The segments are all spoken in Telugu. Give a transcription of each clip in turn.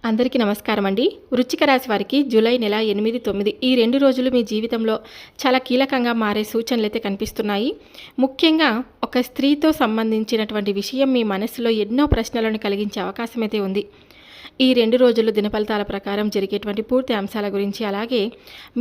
అందరికీ నమస్కారం అండి. వృశ్చిక రాశి వారికి జూలై నెల 8, 9 ఈ 2 రోజులు మీ జీవితంలో చాలా కీలకంగా మారే సూచనలైతే కనిపిస్తున్నాయి. ముఖ్యంగా ఒక స్త్రీతో సంబంధించినటువంటి విషయం మీ మనసులో ఎన్నో ప్రశ్నలను కలిగించే అవకాశం అయితే ఉంది. ఈ 2 రోజులు దినఫలితాల ప్రకారం జరిగేటువంటి పూర్తి అంశాల గురించి, అలాగే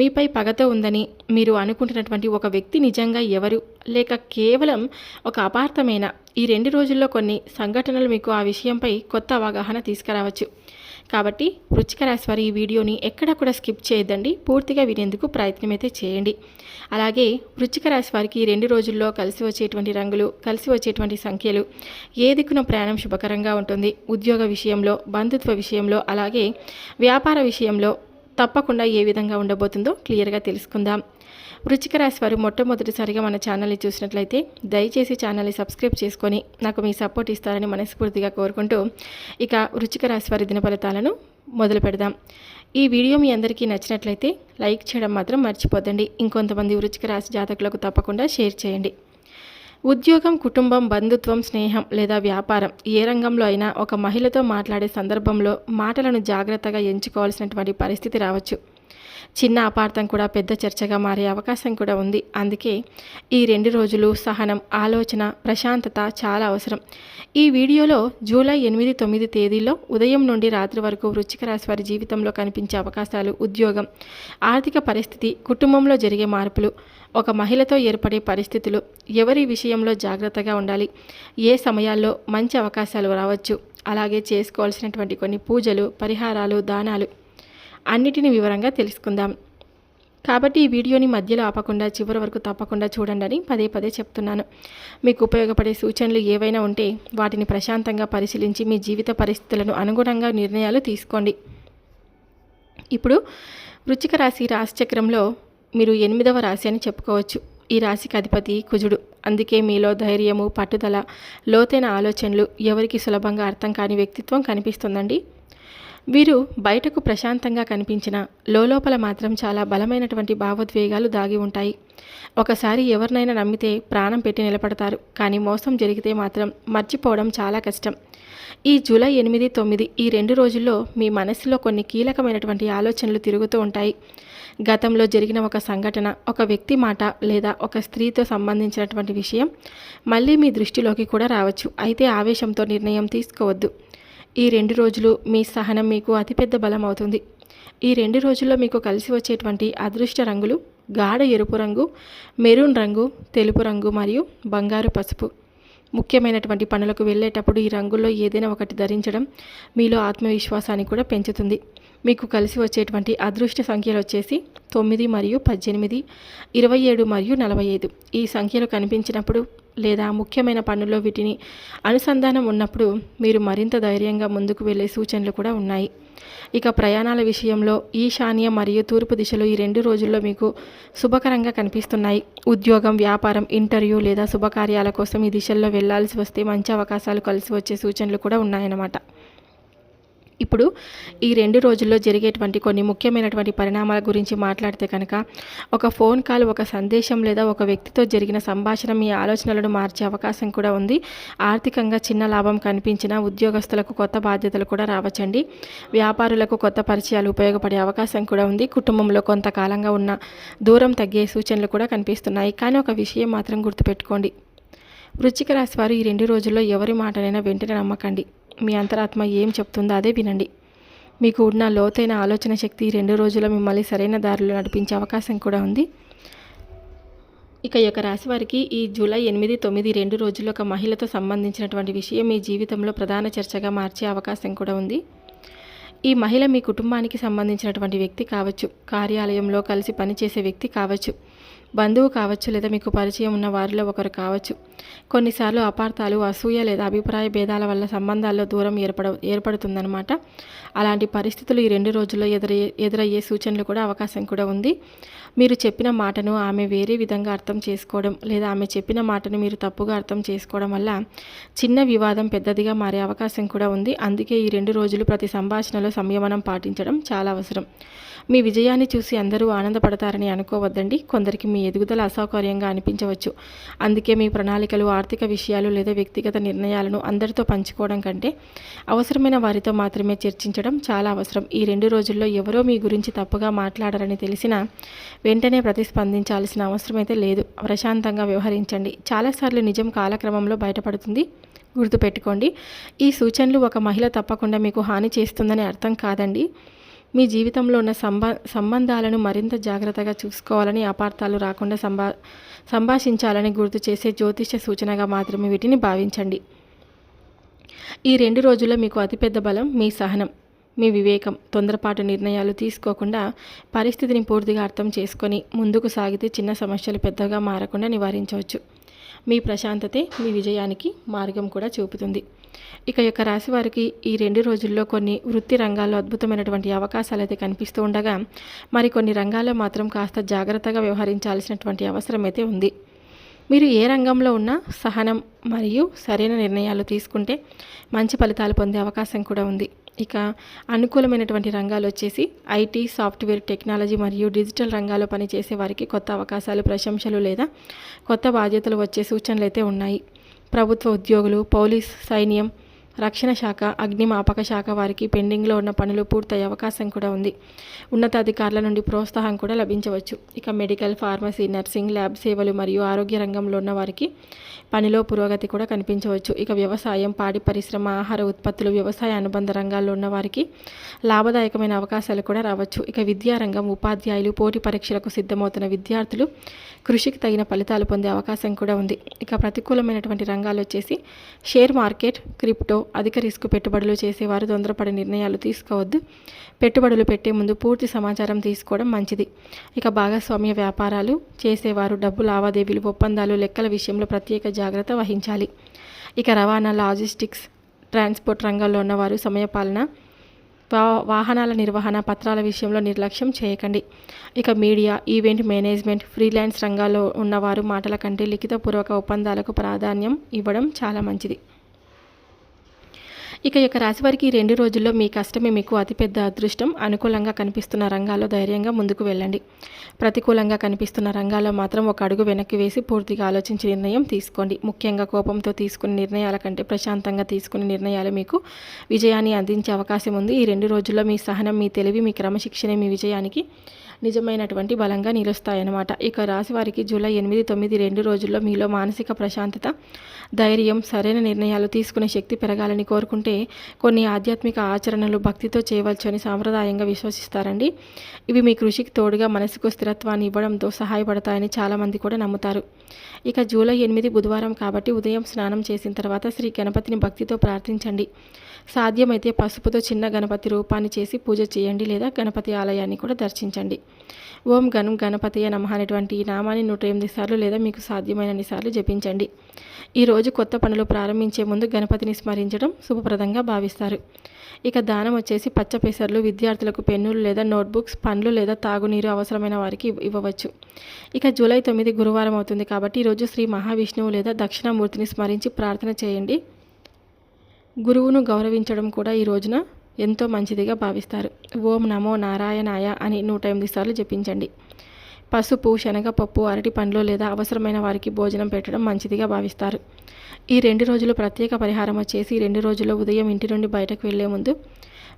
మీపై పగతో ఉందని మీరు అనుకుంటున్నటువంటి ఒక వ్యక్తి నిజంగా ఎవరు, లేక కేవలం ఒక అపార్థమైన, ఈ 2 రోజుల్లో కొన్ని సంఘటనలు మీకు ఆ విషయంపై కొత్త అవగాహన తీసుకురావచ్చు. కాబట్టి వృశ్చిక రాశి వారి ఈ వీడియోని ఎక్కడ కూడా స్కిప్ చేయొద్దండి, పూర్తిగా వినేందుకు ప్రయత్నం అయితే చేయండి. అలాగే వృశ్చిక రాశి వారికి ఈ 2 రోజుల్లో కలిసి వచ్చేటువంటి రంగులు, కలిసి వచ్చేటువంటి సంఖ్యలు, ఏ దిక్కున ప్రయాణం శుభకరంగా ఉంటుంది, ఉద్యోగ విషయంలో, బంధుత్వ విషయంలో, అలాగే వ్యాపార విషయంలో తప్పకుండా ఏ విధంగా ఉండబోతుందో క్లియర్గా తెలుసుకుందాం. వృశ్చిక రాశి వారు మొట్టమొదటిసారిగా మన ఛానల్ని చూసినట్లయితే దయచేసి ఛానల్ని సబ్స్క్రైబ్ చేసుకొని నాకు మీ సపోర్ట్ ఇస్తారని మనస్ఫూర్తిగా కోరుకుంటూ ఇక వృశ్చిక రాశి వారి దిన ఫలితాలను మొదలు పెడదాం. ఈ వీడియో మీ అందరికీ నచ్చినట్లయితే లైక్ చేయడం మాత్రం మర్చిపోద్దండి. ఇంకొంతమంది వృశ్చిక రాశి జాతకులకు తప్పకుండా షేర్ చేయండి. ఉద్యోగం, కుటుంబం, బంధుత్వం, స్నేహం లేదా వ్యాపారం ఏ రంగంలో అయినా ఒక మహిళతో మాట్లాడే సందర్భంలో మాటలను జాగ్రత్తగా ఎంచుకోవాల్సినటువంటి పరిస్థితి రావచ్చు. చిన్న అపార్థం కూడా పెద్ద చర్చగా మారే అవకాశం కూడా ఉంది. అందుకే ఈ 2 రోజులు సహనం, ఆలోచన, ప్రశాంతత చాలా అవసరం. ఈ వీడియోలో జూలై 8, 9 తేదీల్లో ఉదయం నుండి రాత్రి వరకు వృశ్చిక రాశి వారి జీవితంలో కనిపించే అవకాశాలు, ఉద్యోగం, ఆర్థిక పరిస్థితి, కుటుంబంలో జరిగే మార్పులు, ఒక మహిళతో ఏర్పడే పరిస్థితులు, ఎవరి విషయంలో జాగ్రత్తగా ఉండాలి, ఏ సమయాల్లో మంచి అవకాశాలు రావచ్చు, అలాగే చేసుకోవాల్సినటువంటి కొన్ని పూజలు, పరిహారాలు, దానాలు అన్నిటిని వివరంగా తెలుసుకుందాం. కాబట్టి ఈ వీడియోని మధ్యలో ఆపకుండా చివరి వరకు తప్పకుండా చూడండి అని పదే పదే చెప్తున్నాను. మీకు ఉపయోగపడే సూచనలు ఏవైనా ఉంటే వాటిని ప్రశాంతంగా పరిశీలించి మీ జీవిత పరిస్థితులను అనుగుణంగా నిర్ణయాలు తీసుకోండి. ఇప్పుడు వృశ్చిక రాశి రాశిచక్రంలో మీరు 8వ రాశి అని చెప్పుకోవచ్చు. ఈ రాశికి అధిపతి కుజుడు. అందుకే మీలో ధైర్యము, పట్టుదల, లోతైన ఆలోచనలు, ఎవరికి సులభంగా అర్థం కాని వ్యక్తిత్వం కనిపిస్తుందండి. వీరు బయటకు ప్రశాంతంగా కనిపించిన లోపల మాత్రం చాలా బలమైనటువంటి భావోద్వేగాలు దాగి ఉంటాయి. ఒకసారి ఎవరినైనా నమ్మితే ప్రాణం పెట్టి నిలబడతారు, కానీ మోసం జరిగితే మాత్రం మర్చిపోవడం చాలా కష్టం. ఈ జూలై 8, 9 ఈ 2 రోజుల్లో మీ మనసులో కొన్ని కీలకమైనటువంటి ఆలోచనలు తిరుగుతూ ఉంటాయి. గతంలో జరిగిన ఒక సంఘటన, ఒక వ్యక్తి మాట లేదా ఒక స్త్రీతో సంబంధించినటువంటి విషయం మళ్ళీ మీ దృష్టిలోకి కూడా రావచ్చు. అయితే ఆవేశంతో నిర్ణయం తీసుకోవద్దు. ఈ 2 రోజులు మీ సహనం మీకు అతిపెద్ద బలం అవుతుంది. ఈ 2 రోజుల్లో మీకు కలిసి వచ్చేటువంటి అదృష్ట రంగులు గాఢ ఎరుపు రంగు, మెరూన్ రంగు, తెలుపు రంగు మరియు బంగారు పసుపు. ముఖ్యమైనటువంటి పనులకు వెళ్ళేటప్పుడు ఈ రంగుల్లో ఏదైనా ఒకటి ధరించడం మీలో ఆత్మవిశ్వాసాన్ని కూడా పెంచుతుంది. మీకు కలిసి వచ్చేటువంటి అదృష్ట సంఖ్యలు వచ్చేసి 9 మరియు 18, 27 మరియు 45. ఈ సంఖ్యలు కనిపించినప్పుడు లేదా ముఖ్యమైన పనుల్లో వీటిని అనుసంధానం ఉన్నప్పుడు మీరు మరింత ధైర్యంగా ముందుకు వెళ్ళే సూచనలు కూడా ఉన్నాయి. ఇక ప్రయాణాల విషయంలో ఈశాన్య మరియు తూర్పు దిశలో ఈ 2 రోజుల్లో మీకు శుభకరంగా కనిపిస్తున్నాయి. ఉద్యోగం, వ్యాపారం, ఇంటర్వ్యూ లేదా శుభకార్యాల కోసం ఈ దిశల్లో వెళ్లాల్సి వస్తే మంచి అవకాశాలు కలిసి వచ్చే సూచనలు కూడా ఉన్నాయన్నమాట. ఇప్పుడు ఈ 2 రోజుల్లో జరిగేటువంటి కొన్ని ముఖ్యమైనటువంటి పరిణామాల గురించి మాట్లాడితే కనుక, ఒక ఫోన్ కాల్, ఒక సందేశం లేదా ఒక వ్యక్తితో జరిగిన సంభాషణ మీ ఆలోచనలను మార్చే అవకాశం కూడా ఉంది. ఆర్థికంగా చిన్న లాభం కనిపించినా ఉద్యోగస్తులకు కొత్త బాధ్యతలు కూడా రావచ్చండి. వ్యాపారులకు కొత్త పరిచయాలు ఉపయోగపడే అవకాశం కూడా ఉంది. కుటుంబంలో కొంతకాలంగా ఉన్న దూరం తగ్గే సూచనలు కూడా కనిపిస్తున్నాయి. కానీ ఒక విషయం మాత్రం గుర్తుపెట్టుకోండి, వృశ్చిక రాశి వారు ఈ 2 రోజుల్లో ఎవరి మాటనైనా వెంటనే నమ్మకండి. మీ అంతరాత్మ ఏం చెప్తుందో అదే వినండి. మీకు ఉన్న లోతైన ఆలోచన శక్తి ఈ 2 రోజుల్లో మిమ్మల్ని సరైన దారిలో నడిపించే అవకాశం కూడా ఉంది. ఇక ఈ యొక్క రాశి వారికి ఈ జూలై 8, 9 2 రోజుల్లో ఒక మహిళతో సంబంధించినటువంటి విషయం మీ జీవితంలో ప్రధాన చర్చగా మార్చే అవకాశం కూడా ఉంది. ఈ మహిళ మీ కుటుంబానికి సంబంధించినటువంటి వ్యక్తి కావచ్చు, కార్యాలయంలో కలిసి పనిచేసే వ్యక్తి కావచ్చు, బంధువు కావచ్చు, లేదా మీకు పరిచయం ఉన్న వారిలో ఒకరు కావచ్చు. కొన్నిసార్లు అపార్థాలు, అసూయ లేదా అభిప్రాయ భేదాల వల్ల సంబంధాల్లో దూరం ఏర్పడుతుందన్నమాట. అలాంటి పరిస్థితులు ఈ 2 రోజుల్లో ఎదురయ్యే సూచనలు కూడా అవకాశం కూడా ఉంది. మీరు చెప్పిన మాటను ఆమె వేరే విధంగా అర్థం చేసుకోవడం లేదా ఆమె చెప్పిన మాటను మీరు తప్పుగా అర్థం చేసుకోవడం వల్ల చిన్న వివాదం పెద్దదిగా మారే అవకాశం కూడా ఉంది. అందుకే ఈ 2 రోజులు ప్రతి సంభాషణలో సంయమనం పాటించడం చాలా అవసరం. మీ విజయాన్ని చూసి అందరూ ఆనందపడతారని అనుకోవద్దండి. కొందరికి కొందరికి మీ ఎదుగుదల అసౌకర్యంగా అనిపించవచ్చు. అందుకే మీ ప్రణాళికలు, ఆర్థిక విషయాలు లేదా వ్యక్తిగత నిర్ణయాలను అందరితో పంచుకోవడం కంటే అవసరమైన వారితో మాత్రమే చర్చించడం చాలా అవసరం. ఈ 2 రోజుల్లో ఎవరో మీ గురించి తప్పుగా మాట్లాడారని తెలిసినా వెంటనే ప్రతిస్పందించాల్సిన అవసరం అయితే లేదు. ప్రశాంతంగా వ్యవహరించండి. చాలాసార్లు నిజం కాలక్రమంలో బయటపడుతుంది. గుర్తుపెట్టుకోండి, ఈ సూచనలు ఒక మహిళ తప్పకుండా మీకు హాని చేస్తుందని అర్థం కాదండి. మీ జీవితంలో ఉన్న సంబంధాలను మరింత జాగ్రత్తగా చూసుకోవాలని, అపార్థాలు రాకుండా సంభాషించాలని గుర్తు చేసే జ్యోతిష్య సూచనగా మాత్రమే వీటిని భావించండి. ఈ 2 రోజుల్లో మీకు అతిపెద్ద బలం మీ సహనం, మీ వివేకం. తొందరపాటు నిర్ణయాలు తీసుకోకుండా పరిస్థితిని పూర్తిగా అర్థం చేసుకొని ముందుకు సాగితే చిన్న సమస్యలు పెద్దగా మారకుండా నివారించవచ్చు. మీ ప్రశాంతతే మీ విజయానికి మార్గం కూడా చూపుతుంది. ఇక యొక్క రాశి వారికి ఈ 2 రోజుల్లో కొన్ని వృత్తి రంగాల్లో అద్భుతమైనటువంటి అవకాశాలు అయితే కనిపిస్తూ ఉండగా, మరికొన్ని రంగాల్లో మాత్రం కాస్త జాగ్రత్తగా వ్యవహరించాల్సినటువంటి అవసరం అయితే ఉంది. మీరు ఏ రంగంలో ఉన్నా సహనం మరియు సరైన నిర్ణయాలు తీసుకుంటే మంచి ఫలితాలు పొందే అవకాశం కూడా ఉంది. ఇక అనుకూలమైనటువంటి రంగాలు వచ్చేసి ఐటీ, సాఫ్ట్వేర్, టెక్నాలజీ మరియు డిజిటల్ రంగాల్లో పనిచేసే వారికి కొత్త అవకాశాలు, ప్రశంసలు లేదా కొత్త బాధ్యతలు వచ్చే సూచనలు అయితే ఉన్నాయి. ప్రభుత్వ ఉద్యోగులు, పోలీస్, సైన్యం, రక్షణ శాఖ, అగ్నిమాపక శాఖ వారికి పెండింగ్లో ఉన్న పనులు పూర్తయ్యే అవకాశం కూడా ఉంది. ఉన్నతాధికారుల నుండి ప్రోత్సాహం కూడా లభించవచ్చు. ఇక మెడికల్, ఫార్మసీ, నర్సింగ్, ల్యాబ్ సేవలు మరియు ఆరోగ్య రంగంలో ఉన్న వారికి పనిలో పురోగతి కూడా కనిపించవచ్చు. ఇక వ్యవసాయం, పాడి పరిశ్రమ, ఆహార ఉత్పత్తులు, వ్యవసాయ అనుబంధ రంగాల్లో ఉన్న వారికి లాభదాయకమైన అవకాశాలు కూడా రావచ్చు. ఇక విద్యారంగం, ఉపాధ్యాయులు, పోటీ పరీక్షలకు సిద్ధమవుతున్న విద్యార్థులు కృషికి తగిన ఫలితాలు పొందే అవకాశం కూడా ఉంది. ఇక ప్రతికూలమైనటువంటి రంగాలు వచ్చేసి షేర్ మార్కెట్, క్రిప్టో. అధిక రిస్క్ పెట్టుబడులు చేసేవారు తొందరపడి నిర్ణయాలు తీసుకోవద్దు. పెట్టుబడులు పెట్టే ముందు పూర్తి సమాచారం తీసుకోవడం మంచిది. ఇక భాగస్వామ్య వ్యాపారాలు చేసేవారు డబ్బు లావాదేవీలు, ఒప్పందాలు, లెక్కల విషయంలో ప్రత్యేక జాగ్రత్త వహించాలి. ఇక రవాణా, లాజిస్టిక్స్, ట్రాన్స్పోర్ట్ రంగాల్లో ఉన్నవారు సమయపాలన, వాహనాల నిర్వహణ, పత్రాల విషయంలో నిర్లక్ష్యం చేయకండి. ఇక మీడియా, ఈవెంట్ మేనేజ్మెంట్, ఫ్రీలాన్స్ రంగాల్లో ఉన్నవారు మాటల కంటే లిఖితపూర్వక ఒప్పందాలకు ప్రాధాన్యం ఇవ్వడం చాలా మంచిది. ఇక యొక్క రాశి వారికి ఈ 2 రోజుల్లో మీ కష్టమే మీకు అతిపెద్ద అదృష్టం. అనుకూలంగా కనిపిస్తున్న రంగాల్లో ధైర్యంగా ముందుకు వెళ్ళండి. ప్రతికూలంగా కనిపిస్తున్న రంగాల్లో మాత్రం ఒక అడుగు వెనక్కి వేసి పూర్తిగా ఆలోచించి నిర్ణయం తీసుకోండి. ముఖ్యంగా కోపంతో తీసుకునే నిర్ణయాల కంటే ప్రశాంతంగా తీసుకునే నిర్ణయాలు మీకు విజయాన్ని అందించే అవకాశం ఉంది. ఈ 2 రోజుల్లో మీ సహనం, మీ తెలివి, మీ క్రమశిక్షణ మీ విజయానికి నిజమైనటువంటి బలంగా నిలుస్తాయన్నమాట. ఇక రాశి వారికి జూలై 8, 9 2 రోజుల్లో మీలో మానసిక ప్రశాంతత, ధైర్యం, సరైన నిర్ణయాలు తీసుకునే శక్తి పెరగాలని కోరుకుంటే కొన్ని ఆధ్యాత్మిక ఆచరణలు భక్తితో చేయవచ్చు అని సాంప్రదాయంగా విశ్వసిస్తారండి. ఇవి మీ కృషికి తోడుగా మనసుకు స్థిరత్వాన్ని ఇవ్వడంతో సహాయపడతాయని చాలామంది కూడా నమ్ముతారు. ఇక జూలై 8 బుధవారం కాబట్టి ఉదయం స్నానం చేసిన తర్వాత శ్రీ గణపతిని భక్తితో ప్రార్థించండి. సాధ్యమైతే పసుపుతో చిన్న గణపతి రూపాన్ని చేసి పూజ చేయండి లేదా గణపతి ఆలయాన్ని కూడా దర్శించండి. ఓం గణం గణపతియ నమః అనేటువంటి ఈ నామాన్ని 108 సార్లు లేదా మీకు సాధ్యమైనన్ని సార్లు జపించండి. ఈరోజు కొత్త పనులు ప్రారంభించే ముందు గణపతిని స్మరించడం శుభప్రదంగా భావిస్తారు. ఇక దానం వచ్చేసి పచ్చ పెసర్లు, విద్యార్థులకు పెన్నులు లేదా నోట్బుక్స్, పండ్లు లేదా తాగునీరు అవసరమైన వారికి ఇవ్వవచ్చు. ఇక జూలై 9 గురువారం అవుతుంది కాబట్టి ఈరోజు శ్రీ మహావిష్ణువు లేదా దక్షిణామూర్తిని స్మరించి ప్రార్థన చేయండి. గురువును గౌరవించడం కూడా ఈ రోజున ఎంతో మంచిదిగా భావిస్తారు. ఓం నమో నారాయణాయ అని 108 సార్లు జపించండి. పసుపు, శనగపప్పు, అరటి పండ్లు లేదా అవసరమైన వారికి భోజనం పెట్టడం మంచిదిగా భావిస్తారు. ఈ 2 రోజులు ప్రత్యేక పరిహారం వచ్చేసి ఈ 2 రోజుల్లో ఉదయం ఇంటి నుండి బయటకు వెళ్లే ముందు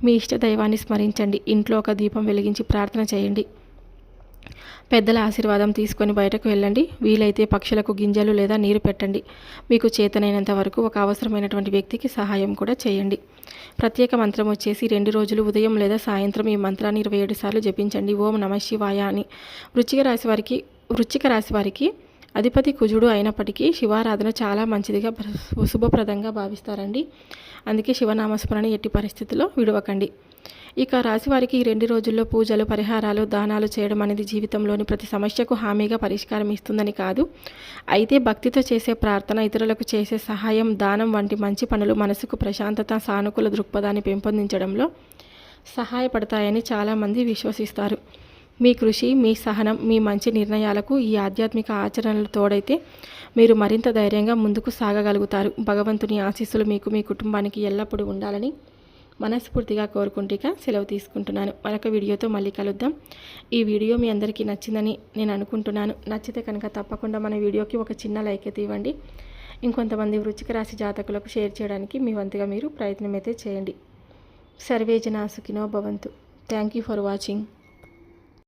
మీ ఇష్ట దైవాన్ని స్మరించండి. ఇంట్లో ఒక దీపం వెలిగించి ప్రార్థన చేయండి. పెద్దల ఆశీర్వాదం తీసుకొని బయటకు వెళ్ళండి. వీలైతే పక్షులకు గింజలు లేదా నీరు పెట్టండి. మీకు చేతనైనంత వరకు ఒక అవసరమైనటువంటి వ్యక్తికి సహాయం కూడా చేయండి. ప్రత్యేక మంత్రం వచ్చేసి 2 రోజులు ఉదయం లేదా సాయంత్రం ఈ మంత్రాన్ని 27 సార్లు జపించండి. ఓం నమః శివాయ అని. వృశ్చిక రాశి వారికి అధిపతి కుజుడు అయినప్పటికీ శివారాధన చాలా మంచిదిగా శుభప్రదంగా భావిస్తారండి. అందుకే శివనామస్మరణ ఎట్టి పరిస్థితుల్లో విడవకండి. ఇక రాశివారికి ఈ 2 రోజుల్లో పూజలు, పరిహారాలు, దానాలు చేయడం అనేది జీవితంలోని ప్రతి సమస్యకు హామీగా పరిష్కారం ఇస్తుందని కాదు. అయితే భక్తితో చేసే ప్రార్థన, ఇతరులకు చేసే సహాయం, దానం వంటి మంచి పనులు మనసుకు ప్రశాంతత, సానుకూల దృక్పథాన్ని పెంపొందించడంలో సహాయపడతాయని చాలామంది విశ్వసిస్తారు. మీ కృషి, మీ సహనం, మీ మంచి నిర్ణయాలకు ఈ ఆధ్యాత్మిక ఆచరణలు తోడైతే మీరు మరింత ధైర్యంగా ముందుకు సాగగలుగుతారు. భగవంతుని ఆశీస్సులు మీకు, మీ కుటుంబానికి ఎల్లప్పుడూ ఉండాలని మనస్ఫూర్తిగా కోరుకుంటూ ఇక సెలవు తీసుకుంటున్నాను. మరొక వీడియోతో మళ్ళీ కలుద్దాం. ఈ వీడియో మీ అందరికీ నచ్చిందని నేను అనుకుంటున్నాను. నచ్చితే కనుక తప్పకుండా మన వీడియోకి ఒక చిన్న లైక్ అయితే ఇవ్వండి. ఇంకొంతమంది వృశ్చిక రాశి జాతకులకు షేర్ చేయడానికి మీ వంతుగా మీరు ప్రయత్నం అయితే చేయండి. సర్వే జనా సుఖినో భవంతు. Thank you for watching.